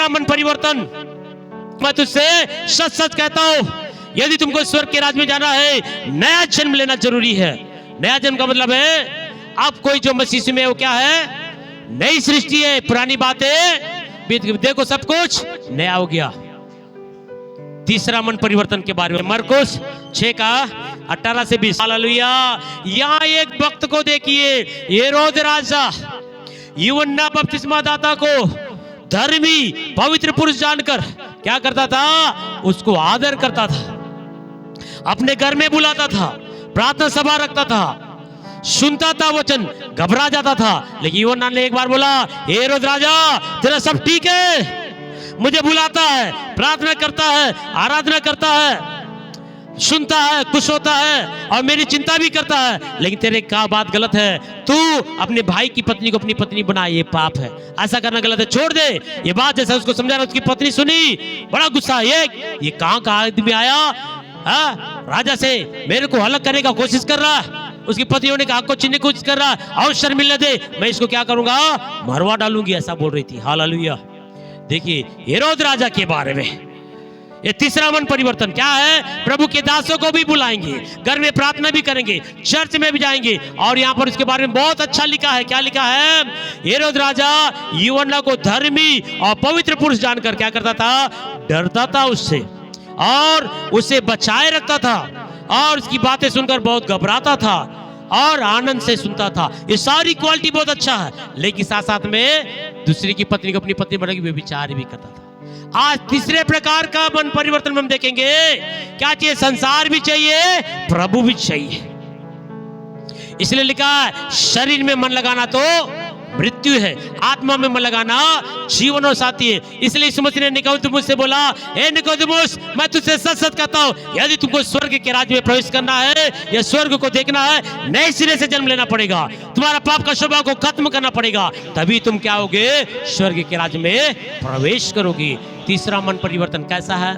तीसरा मन परिवर्तन, मैं तुझसे सच सच कहता हूं, यदि तुमको स्वर्ग के राज्य में जाना है, नया जन्म लेना जरूरी है। नया जन्म का मतलब है अब कोई जो मसीह में, वो क्या है? नई सृष्टि है, पुरानी बातें बीत गई, देखो सब कुछ नया हो गया। तीसरा मन परिवर्तन के बारे में मरकुस 6:18 से 20। हालेलुया। यहाँ एक भक्त को देखिए, हेरोद राजा यूहन्ना बपतिस्मा दाता को धर्मी पवित्र पुरुष जानकर क्या करता था? उसको आदर करता था, अपने घर में बुलाता था, प्रार्थना सभा रखता था, सुनता था वचन, घबरा जाता था। लेकिन यूहन्ना ने एक बार बोला, हेरोद राजा तेरा सब ठीक है, मुझे बुलाता है, प्रार्थना करता है, आराधना करता है, सुनता है, खुश होता है और मेरी चिंता भी करता है, लेकिन तेरे का बात गलत है, तू अपने भाई की पत्नी को अपनी पत्नी बना, ये पाप है, ऐसा करना गलत है, छोड़ दे। ये बात जैसा उसको समझा, उसकी पत्नी सुनी, बड़ा गुस्सा, ये कहां का आदमी आया, राजा से मेरे को अलग करने का कोशिश कर रहा है। उसकी पत्नी ने कहा को छीनने की कोशिश कर रहा है, अवसर मिलने दे, मैं इसको क्या करूंगा? मरवा डालूंगी, ऐसा बोल रही थी। हालेलुया। देखिए हेरोद राजा के बारे में ये तीसरा मन परिवर्तन क्या है? प्रभु के दासों को भी बुलाएंगे, घर में प्रार्थना भी करेंगे, चर्च में भी जाएंगे, और यहाँ पर उसके बारे में बहुत अच्छा लिखा है। क्या लिखा है? हेरोद राजा यूहन्ना को धर्मी और पवित्र पुरुष जानकर क्या करता था? डरता था उससे और उसे बचाए रखता था, और उसकी बातें सुनकर बहुत घबराता था और आनंद से सुनता था। ये सारी क्वालिटी बहुत अच्छा है, लेकिन साथ साथ में दूसरे की पत्नी को अपनी पत्नी बनाने की विचार भी करता था। आज तीसरे प्रकार का मन परिवर्तन हम देखेंगे। क्या चाहिए? संसार भी चाहिए, प्रभु भी चाहिए। इसलिए लिखा है शरीर में मन लगाना तो मृत्यु है, आत्मा में मन लगाना जीवन और साथी है। इसलिए यीशु मसीह ने निकोदेमुस से बोला, हे निकोदेमुस, मैं तुझसे सच सच कहता हूं, यदि तुमको स्वर्ग के राज्य में प्रवेश करना है या स्वर्ग को देखना है, नए सिरे से जन्म लेना पड़ेगा, तुम्हारा पाप का स्वभाव को खत्म करना पड़ेगा, तभी तुम क्या होगे? स्वर्ग के राज्य में प्रवेश करोगे। तीसरा मन परिवर्तन कैसा है?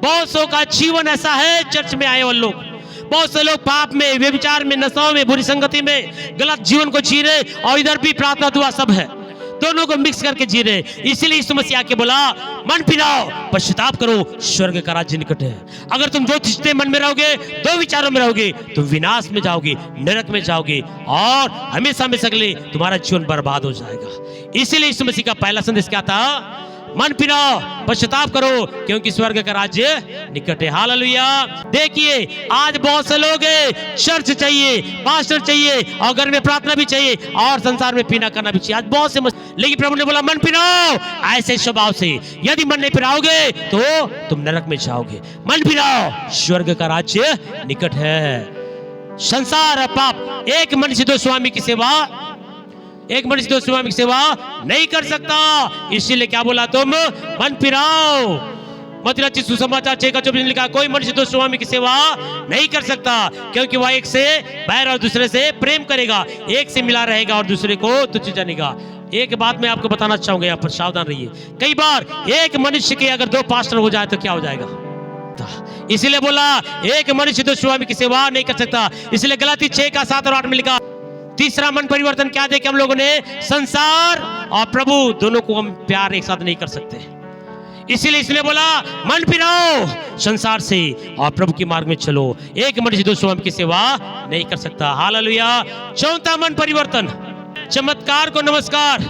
बहुत सौ का जीवन ऐसा है, चर्च में आए वाले लोग, बहुत से लोग पाप में, व्यभिचार में, नशाओं में, बुरी संगति में गलत जीवन को जी रहे, और इधर भी प्रार्थना दुआ सब है, दोनों को मिक्स करके जी रहे। इसीलिए यीशु मसीह आके बोला, मन फिराओ, पश्चाताप करो, स्वर्ग का राज्य निकट है। अगर तुम दो चीजें मन में रहोगे, दो विचारों में रहोगे, तुम विनाश में जाओगे, नरक में जाओगे, और हमेशा हमेशा के लिए तुम्हारा जीवन बर्बाद हो जाएगा। इसीलिए यीशु मसीह का पहला संदेश क्या था? मन फिराओ, पश्चाताप करो, क्योंकि स्वर्ग का राज्य निकट है। हालेलुया। देखिए आज बहुत से लोग हैं, चर्च चाहिए, पास्टर चाहिए, और घर में प्रार्थना भी चाहिए, और संसार में पीना करना भी चाहिए। आज बहुत से लेकिन प्रभु ने बोला मन फिराओ, ऐसे स्वभाव से यदि मन नहीं फिराओगे तो तुम नरक में जाओगे। मन फिराओ, स्वर्ग का राज्य निकट है। संसार और पाप, एक मनुष्य दो स्वामी की सेवा, एक मनुष्य दो स्वामी की सेवा नहीं कर सकता। इसीलिए क्या बोला? तुम मन फिराओ। मत्ती रचित सुसमाचार 6:24 लिखा, कोई मनुष्य दो स्वामी की सेवा नहीं कर सकता, क्योंकि वह एक से बैर और दूसरे से प्रेम करेगा, एक से मिला रहेगा और दूसरे को तुच्छ जानेगा। एक बात मैं आपको बताना चाहूंगा, यहाँ पर सावधान रहिए। कई बार एक मनुष्य के अगर दो पास्टर हो जाए तो क्या हो जाएगा? इसीलिए बोला एक मनुष्य दो स्वामी की सेवा नहीं कर सकता। इसलिए गलाती 6:7 और 8 में लिखा। तीसरा मन परिवर्तन क्या देखे हम लोगों ने? संसार और प्रभु दोनों को हम प्यार एक साथ नहीं कर सकते। इसीलिए इसने बोला मन फिराओ संसार से और प्रभु के मार्ग में चलो। एक मनुष्य दो स्वामी की सेवा नहीं कर सकता। हालेलुया। चौथा मन परिवर्तन, चमत्कार को नमस्कार।